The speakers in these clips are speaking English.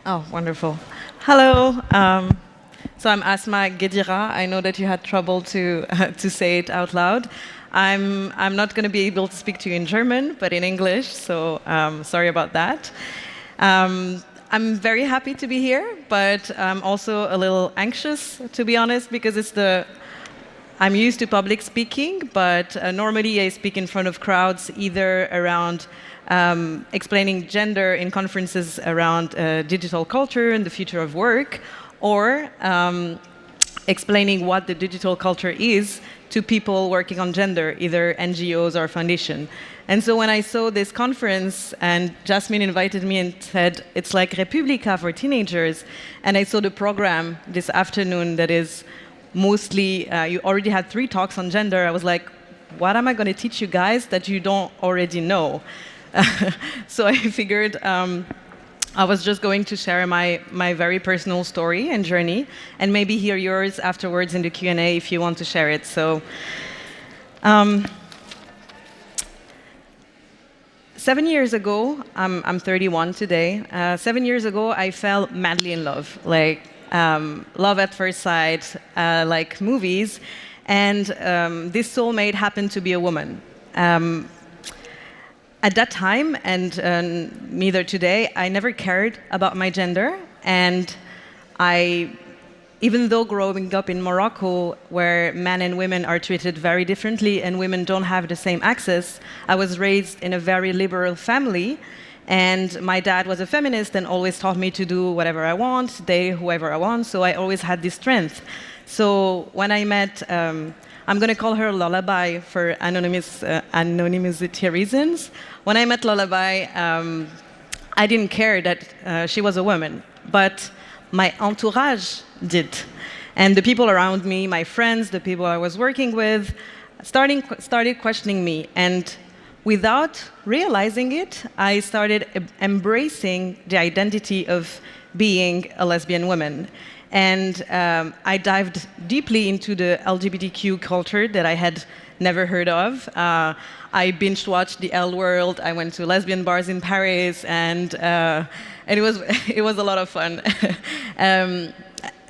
Oh, wonderful. Hello. So I'm Asmaa Guedira. I know that you had trouble to to say it out loud. I'm not going to be able to speak to you in German, but in English. So sorry about that. I'm very happy to be here, but I'm also a little anxious, to be honest, because I'm used to public speaking, but normally I speak in front of crowds, either around explaining gender in conferences around digital culture and the future of work, or explaining what the digital culture is to people working on gender, either NGOs or foundation. And so when I saw this conference and Jasmine invited me and said, it's like Republica for teenagers, and I saw the program this afternoon that is mostly, you already had 3 talks on gender, I was like, what am I going to teach you guys that you don't already know? So I figured I was just going to share my very personal story and journey, and maybe hear yours afterwards in the Q&A if you want to share it. So, 7 years ago, I'm 31 today. 7 years ago, I fell madly in love, like love at first sight, like movies, and this soulmate happened to be a woman. At that time, and neither today, I never cared about my gender, and even though growing up in Morocco, where men and women are treated very differently and women don't have the same access, I was raised in a very liberal family, and my dad was a feminist and always taught me to do whatever I want, date whoever I want, so I always had this strength. So when I met, I'm going to call her Lullaby for anonymity reasons. When I met Lullaby, I didn't care that she was a woman, but my entourage did. And the people around me, my friends, the people I was working with, started questioning me. And without realizing it, I started embracing the identity of being a lesbian woman. And I dived deeply into the LGBTQ culture that I had never heard of. I binge-watched the L World. I went to lesbian bars in Paris, and it was a lot of fun.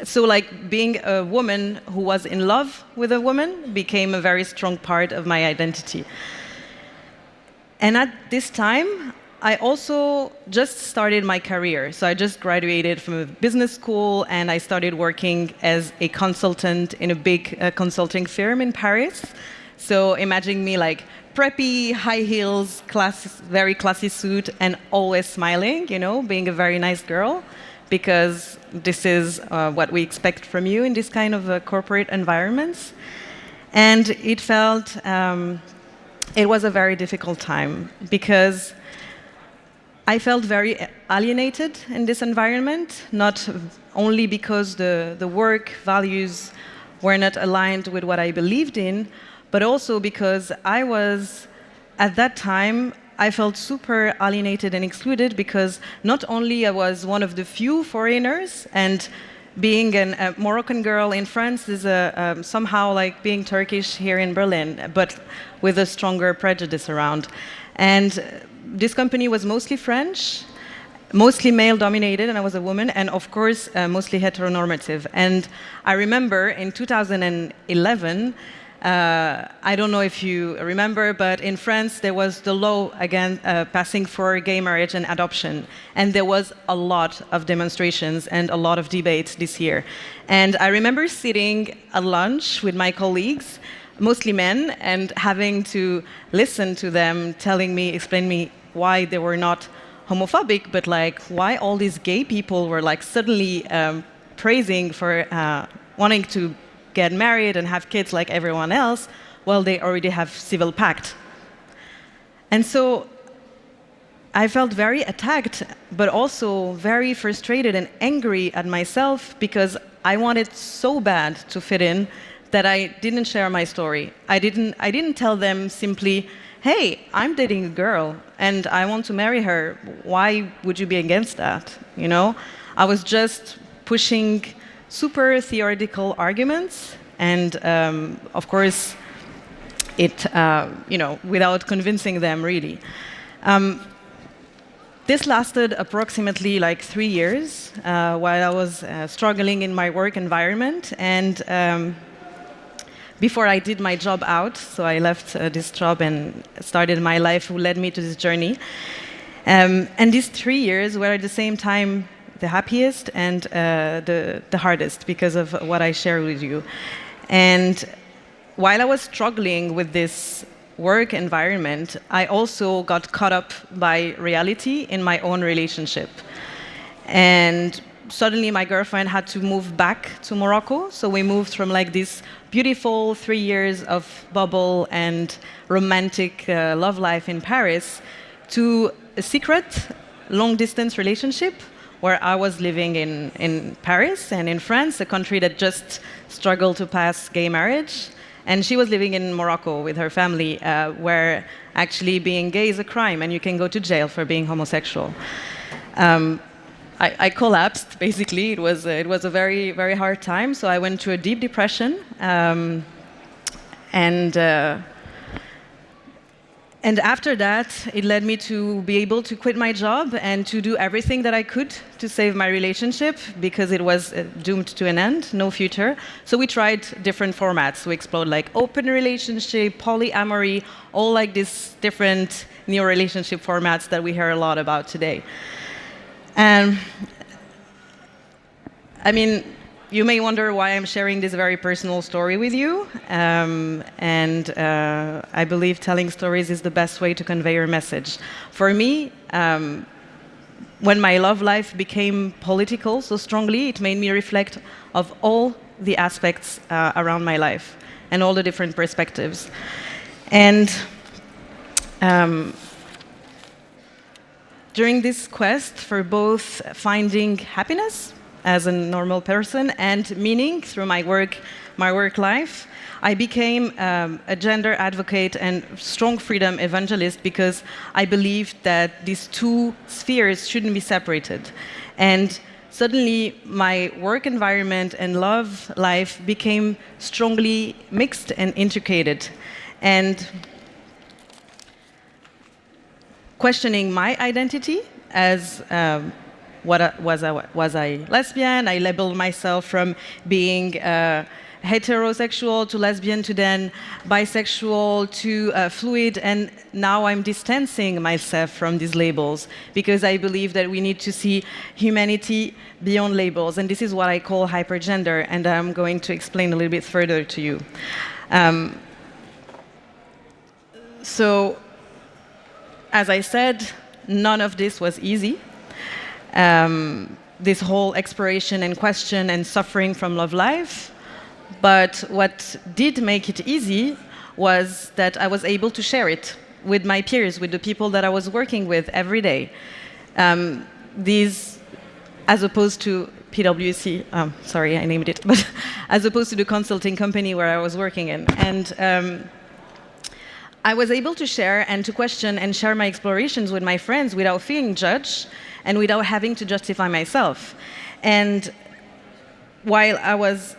So, like, being a woman who was in love with a woman became a very strong part of my identity. And at this time, I also just started my career. So I just graduated from a business school, and I started working as a consultant in a big consulting firm in Paris. So imagine me like preppy, high heels, very classy suit, and always smiling, you know, being a very nice girl, because this is what we expect from you in this kind of corporate environments. And it felt, it was a very difficult time, because I felt very alienated in this environment, not only because the work values were not aligned with what I believed in, but also because at that time, I felt super alienated and excluded, because not only I was one of the few foreigners, and being a Moroccan girl in France is somehow like being Turkish here in Berlin, but with a stronger prejudice around. And this company was mostly French, mostly male-dominated, and I was a woman, and of course, mostly heteronormative. And I remember in 2011, I don't know if you remember, but in France, there was the law again passing for gay marriage and adoption. And there was a lot of demonstrations and a lot of debates this year. And I remember sitting at lunch with my colleagues, mostly men, and having to listen to them explain me why they were not homophobic, but like why all these gay people were like suddenly praising for wanting to get married and have kids like everyone else, while they already have civil pact. And so I felt very attacked, but also very frustrated and angry at myself, because I wanted so bad to fit in that I didn't share my story. I didn't tell them simply, hey, I'm dating a girl and I want to marry her. Why would you be against that? You know, I was just pushing super theoretical arguments, and of course, without convincing them really. This lasted approximately like 3 years while I was struggling in my work environment, and before I did my job out, so I left this job and started my life, who led me to this journey. And these 3 years were at the same time the happiest and the hardest because of what I share with you. And while I was struggling with this work environment, I also got caught up by reality in my own relationship. And suddenly my girlfriend had to move back to Morocco. So we moved from like this beautiful 3 years of bubble and romantic love life in Paris to a secret long-distance relationship where I was living in Paris and in France, a country that just struggled to pass gay marriage. And she was living in Morocco with her family, where actually being gay is a crime and you can go to jail for being homosexual. I collapsed, basically. It was a very, very hard time. So I went through a deep depression. And after that, it led me to be able to quit my job and to do everything that I could to save my relationship because it was doomed to an end, no future. So we tried different formats. We explored like open relationship, polyamory, all like these different new relationship formats that we hear a lot about today. And I mean, you may wonder why I'm sharing this very personal story with you. I believe telling stories is the best way to convey your message. For me, when my love life became political so strongly, it made me reflect of all the aspects around my life and all the different perspectives. And during this quest for both finding happiness as a normal person and meaning through my work life, I became a gender advocate and strong freedom evangelist because I believed that these two spheres shouldn't be separated. And suddenly my work environment and love life became strongly mixed and integrated. And questioning my identity as was I lesbian? I labeled myself from being heterosexual to lesbian to then bisexual to fluid, and now I'm distancing myself from these labels because I believe that we need to see humanity beyond labels, and this is what I call hypergender, and I'm going to explain a little bit further to you. So, as I said, none of this was easy. This whole exploration and question and suffering from love life. But what did make it easy was that I was able to share it with my peers, with the people that I was working with every day. These, as opposed to PwC, sorry, I named it, but as opposed to the consulting company where I was working in. And I was able to share and to question and share my explorations with my friends without feeling judged and without having to justify myself. And while I was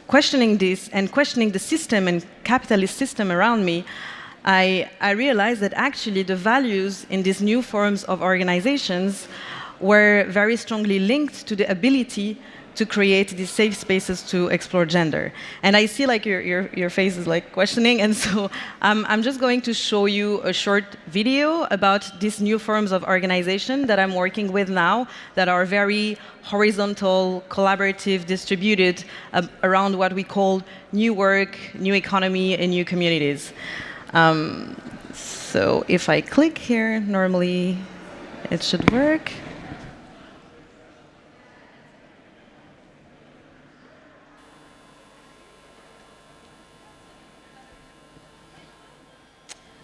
questioning this and questioning the system and capitalist system around me, I realized that actually the values in these new forms of organizations were very strongly linked to the ability to create these safe spaces to explore gender. And I see like your face is like questioning, and so I'm just going to show you a short video about these new forms of organization that I'm working with now that are very horizontal, collaborative, distributed around what we call new work, new economy, and new communities. So if I click here, normally it should work.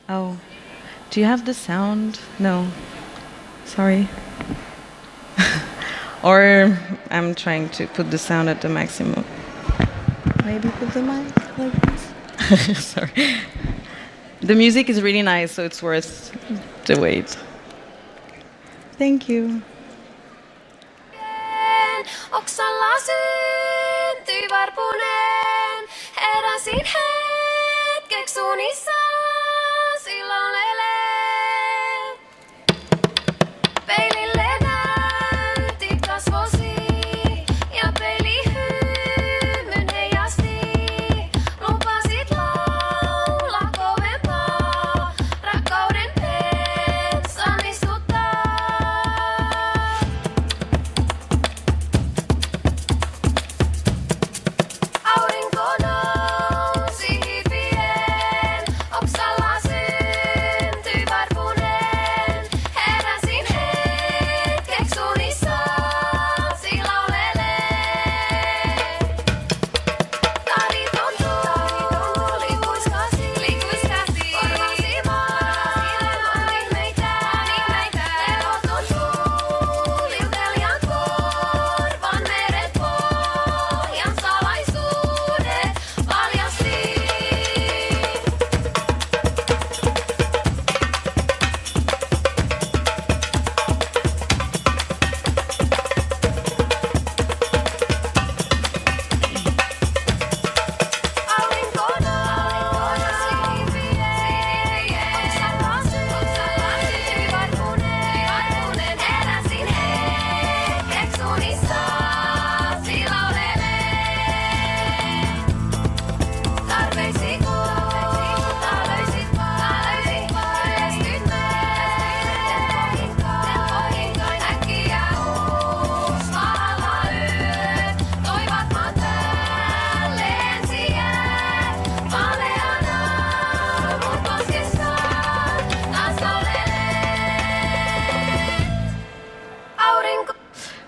Oh, do you have the sound? No, sorry. Or I'm trying to put the sound at the maximum. Maybe put the mic like this? Sorry. The music is really nice, so it's worth the wait. Thank you. Oksalla syntyi varpunen, heräsin hetkeksi unissaan.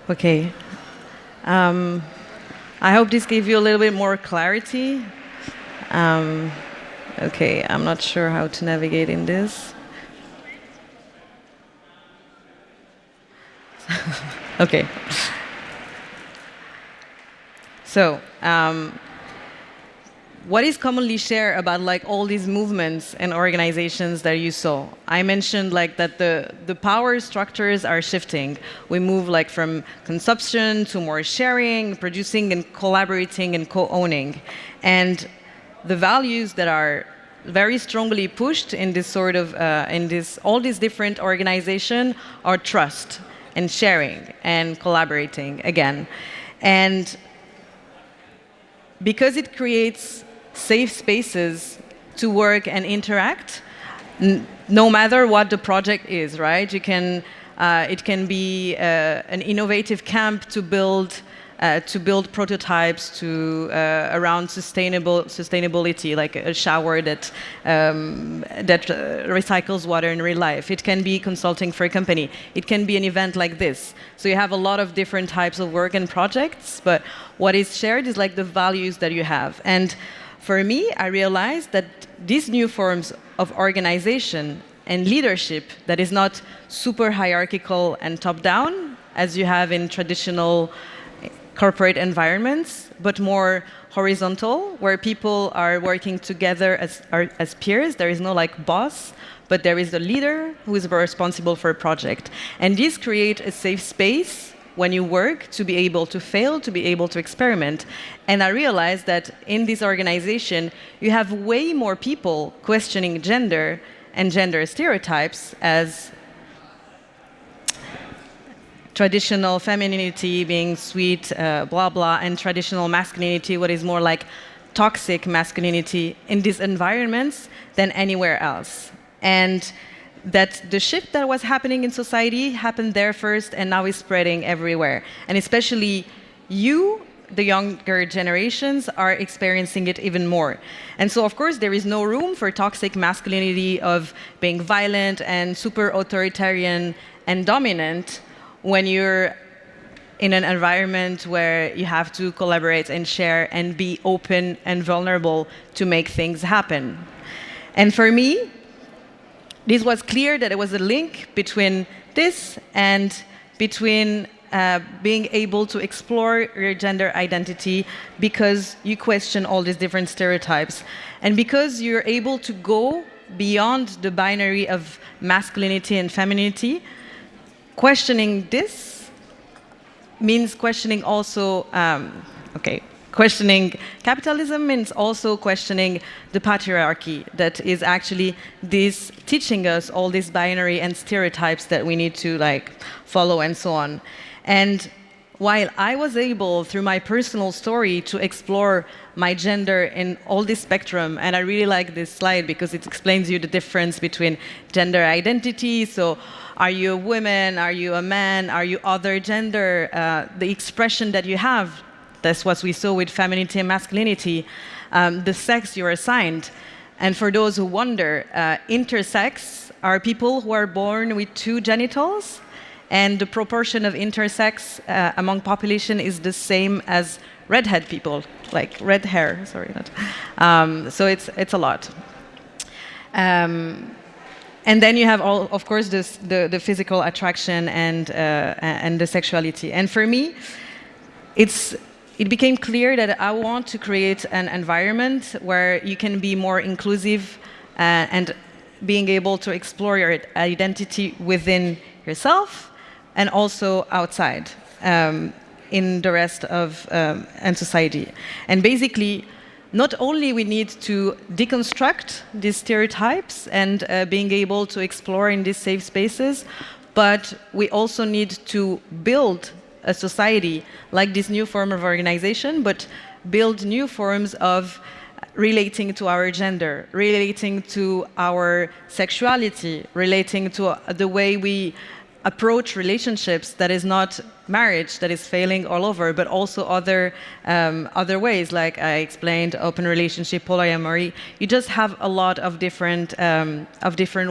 Okay. I hope this gave you a little bit more clarity. Okay, I'm not sure how to navigate in this. Okay. So, what is commonly shared about like all these movements and organizations that you saw? I mentioned like that the power structures are shifting. We move like from consumption to more sharing, producing and collaborating and co-owning. And the values that are very strongly pushed in this sort of, all these different organizations are trust and sharing and collaborating again. And because it creates safe spaces to work and interact, no matter what the project is, right? You can, it can be an innovative camp to build prototypes to around sustainability, like a shower that recycles water in real life. It can be consulting for a company. It can be an event like this. So you have a lot of different types of work and projects, but what is shared is like the values that you have. And for me, I realized that these new forms of organization and leadership that is not super hierarchical and top-down, as you have in traditional corporate environments, but more horizontal, where people are working together as peers. There is no like boss, but there is a leader who is responsible for a project. And this creates a safe space when you work to be able to fail, to be able to experiment. And I realized that in this organization, you have way more people questioning gender and gender stereotypes as traditional femininity being sweet, blah, blah, and traditional masculinity, what is more like toxic masculinity in these environments than anywhere else. And that the shift that was happening in society happened there first and now is spreading everywhere. And especially you, the younger generations, are experiencing it even more. And so, of course, there is no room for toxic masculinity of being violent and super authoritarian and dominant when you're in an environment where you have to collaborate and share and be open and vulnerable to make things happen. And for me, this was clear that there was a link between this and between being able to explore your gender identity because you question all these different stereotypes. And because you're able to go beyond the binary of masculinity and femininity, questioning this means questioning also, questioning capitalism means also questioning the patriarchy that is actually this teaching us all these binary and stereotypes that we need to like follow and so on. And while I was able, through my personal story, to explore my gender in all this spectrum, and I really like this slide because it explains you the difference between gender identity. So are you a woman? Are you a man? Are you other gender? The expression that you have, that's what we saw with femininity and masculinity, the sex you're assigned. And for those who wonder, intersex are people who are born with two genitals, and the proportion of intersex among population is the same as redhead people, like red hair, sorry. So it's a lot. And then you have, all, of course, the physical attraction and the sexuality. And for me, it became clear that I want to create an environment where you can be more inclusive and being able to explore your identity within yourself and also outside in the rest of and society. And basically, not only we need to deconstruct these stereotypes and being able to explore in these safe spaces, but we also need to build a society like this new form of organization, but build new forms of relating to our gender, relating to our sexuality, relating to the way we approach relationships that is not marriage, that is failing all over, but also other ways, like I explained, open relationship, polyamory. You just have a lot of different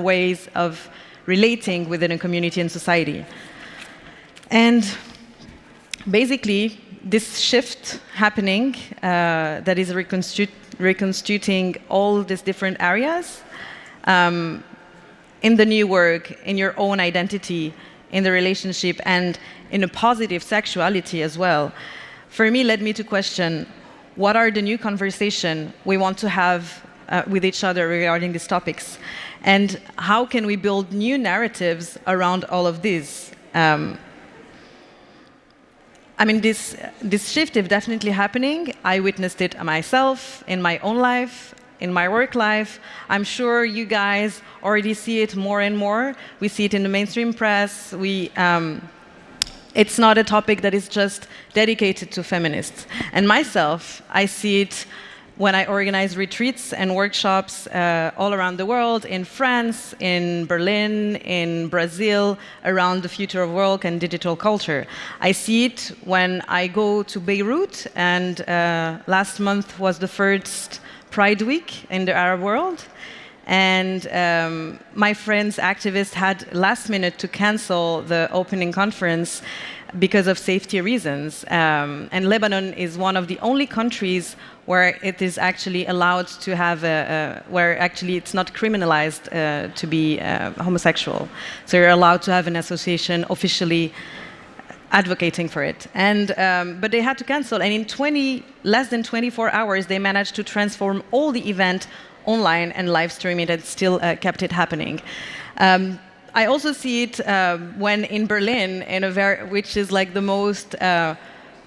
ways of relating within a community and society. And basically, this shift happening that is reconstituting all these different areas in the new work, in your own identity, in the relationship, and in a positive sexuality as well, for me led me to question, what are the new conversations we want to have with each other regarding these topics? And how can we build new narratives around all of this? I mean, this shift is definitely happening. I witnessed it myself in my own life, in my work life. I'm sure you guys already see it more and more. We see it in the mainstream press. It's not a topic that is just dedicated to feminists. And myself, I see it when I organize retreats and workshops all around the world, in France, in Berlin, in Brazil, around the future of work and digital culture. I see it when I go to Beirut, and last month was the first Pride Week in the Arab world. And my friends, activists, had last minute to cancel the opening conference because of safety reasons. And Lebanon is one of the only countries where it is actually allowed to have where actually it's not criminalized to be homosexual. So you're allowed to have an association officially advocating for it. And but they had to cancel, and in less than 24 hours, they managed to transform all the event online and live stream it, and still kept it happening. I also see it when in Berlin, which is like the most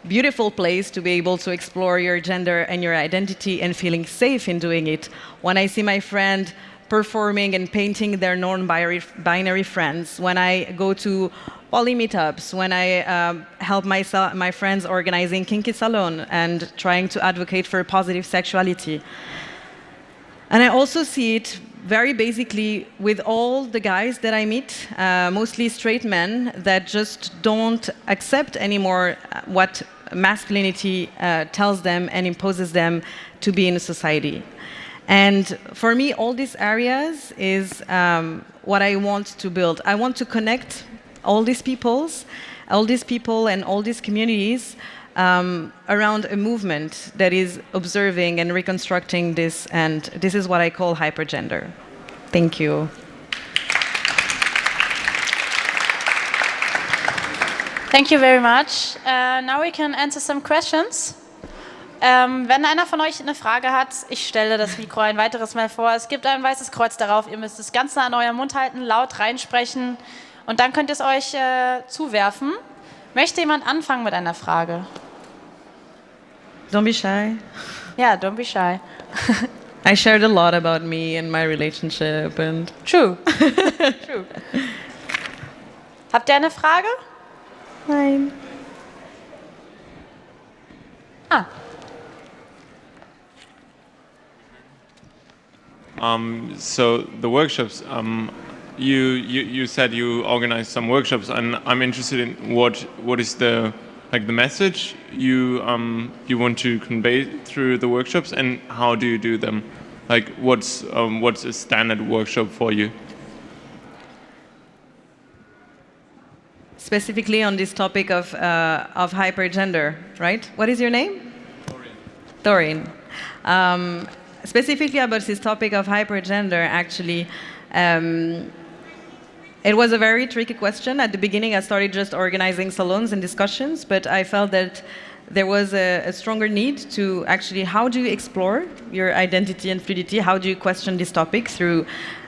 beautiful place to be able to explore your gender and your identity and feeling safe in doing it. When I see my friend performing and painting their non-binary friends, when I go to poly meetups, when I help my friends organizing kinky salon and trying to advocate for positive sexuality. And I also see it very basically with all the guys that I meet, mostly straight men, that just don't accept anymore what masculinity tells them and imposes them to be in a society. And for me, all these areas is what I want to build. I want to connect all these people and all these communities around a movement that is observing and reconstructing this, and this is what I call hypergender. Thank you. Thank you very much. Now we can answer some questions. Wenn einer von euch eine Frage hat, ich stelle das Mikro ein weiteres Mal vor. Es gibt ein weißes Kreuz darauf. Ihr müsst es ganz nah an eurem Mund halten, laut reinsprechen und dann könnt ihr es euch zuwerfen. Möchte jemand anfangen mit einer Frage? Don't be shy. Yeah, don't be shy. I shared a lot about me and my relationship and... True. True. Habt ihr eine Frage? Nein. Ah. So the workshops, you said you organized some workshops, and I'm interested in what is the message you want to convey through the workshops, and how do you do them? Like what's a standard workshop for you? Specifically on this topic of hypergender, right? What is your name? Thorin. Specifically about this topic of hypergender, actually, it was a very tricky question. At the beginning, I started just organizing salons and discussions, but I felt that there was a stronger need to actually, how do you explore your identity and fluidity? How do you question this topic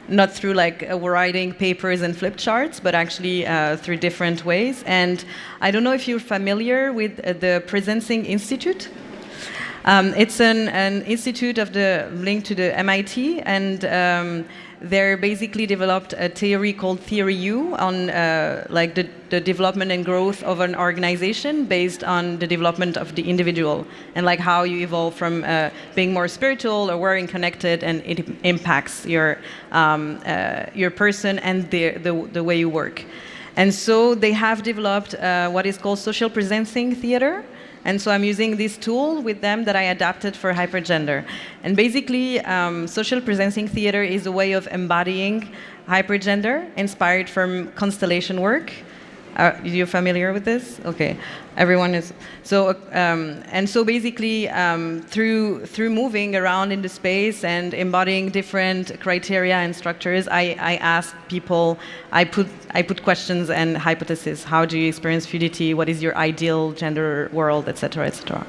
not through like writing papers and flip charts, but actually through different ways? And I don't know if you're familiar with the Presencing Institute. It's an institute linked to the MIT, and they basically developed a theory called Theory U on like the development and growth of an organization based on the development of the individual, and like how you evolve from being more spiritual or wearing connected, and it impacts your person and the way you work. And so they have developed what is called social presencing theater. And so I'm using this tool with them that I adapted for hypergender. And basically, social presencing theater is a way of embodying hypergender inspired from constellation work, Are you familiar with this? Okay, everyone is. So and so basically, through moving around in the space and embodying different criteria and structures, I ask people. I put questions and hypotheses. How do you experience fluidity? What is your ideal gender world, etc., etc.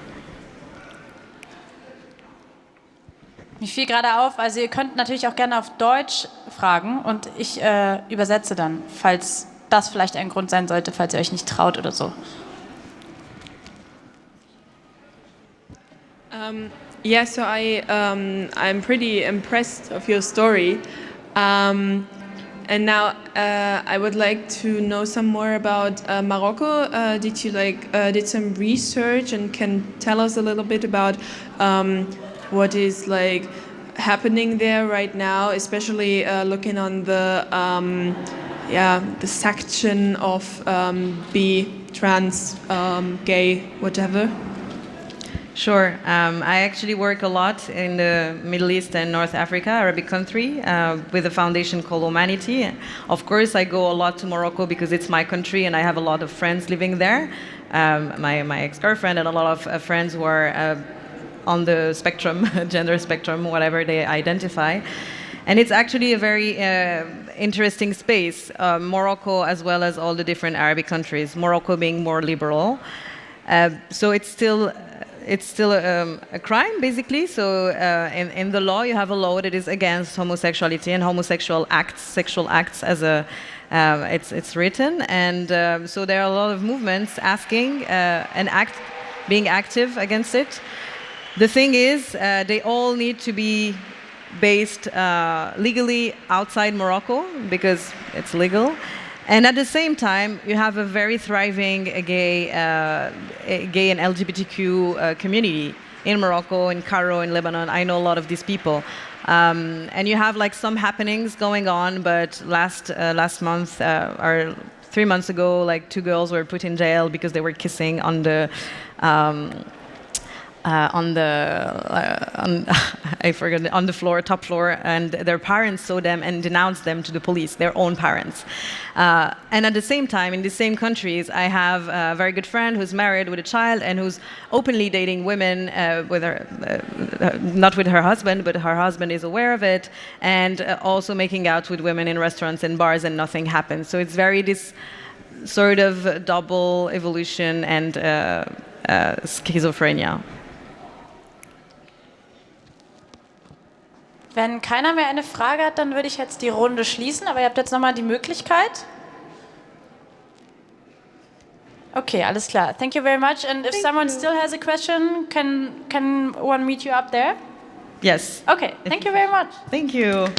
Mir fiel gerade auf, also ihr könnt natürlich auch gerne auf Deutsch fragen und ich übersetze dann, falls das vielleicht ein Grund sein sollte, falls ihr euch nicht traut oder so. Yeah, so I'm pretty impressed of your story, and now I would like to know some more about Morocco. Did you did some research and can tell us a little bit about what is happening there right now, especially looking on the section of bi, trans, gay, whatever? Sure. I actually work a lot in the Middle East and North Africa, Arabic country, with a foundation called Humanity. Of course, I go a lot to Morocco because it's my country and I have a lot of friends living there. My ex-girlfriend and a lot of friends who are on the spectrum, gender spectrum, whatever they identify. And it's actually a very interesting space, Morocco as well as all the different Arabic countries, Morocco being more liberal. So it's still a crime, basically. So in the law, you have a law that is against homosexuality and homosexual acts, sexual acts as a it's written. And so there are a lot of movements asking being active against it. The thing is, they all need to be based legally outside Morocco because it's legal. And at the same time, you have a very thriving gay and LGBTQ community in Morocco, in Cairo, in Lebanon. I know a lot of these people. And you have some happenings going on, but last month or 3 months ago, 2 girls were put in jail because they were kissing on the top floor, and their parents saw them and denounced them to the police, their own parents. And at the same time, in the same countries, I have a very good friend who's married with a child and who's openly dating women with her, not with her husband, but her husband is aware of it, and also making out with women in restaurants and bars, and nothing happens. So it's very this sort of double evolution and schizophrenia. Wenn keiner mehr eine Frage hat, dann würde ich jetzt die Runde schließen, aber ihr habt jetzt nochmal die Möglichkeit. Okay, alles klar. Thank you very much. And if someone still has a question, can one meet you up there? Yes. Okay, thank you very much. Thank you.